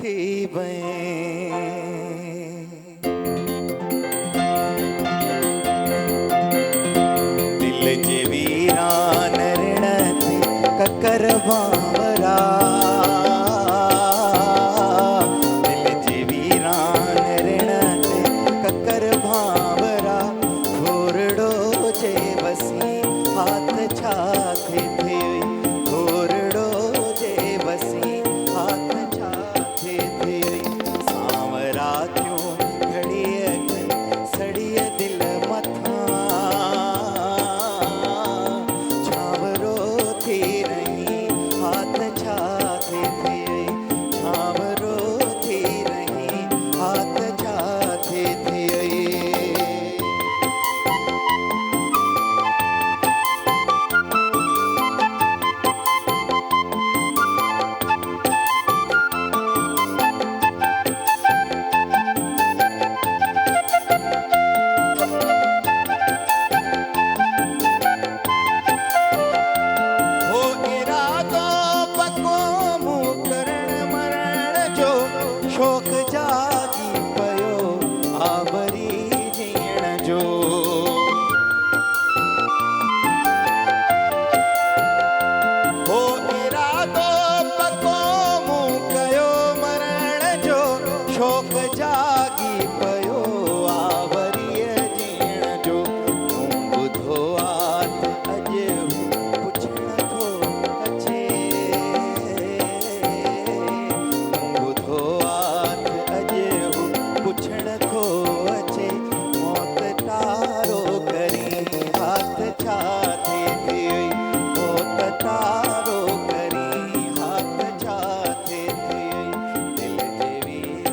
थी बे दिल जे वीरान ऋण ते ककर बावरा दिल जे वीरान ऋण ते ककर भावरा घोरड़ो जे बसी हाथ छाथे थे घोरड़ो जे बसी हाथ छाथे थे सांवरा क्यों घड़िय सड़िय दिल मथा छावरो थी रही हाथ छाथे थे छावरो थी रही हाथ छाथे थे हो इरादो पको मुकरण मरण जो शोक जागी पयो आब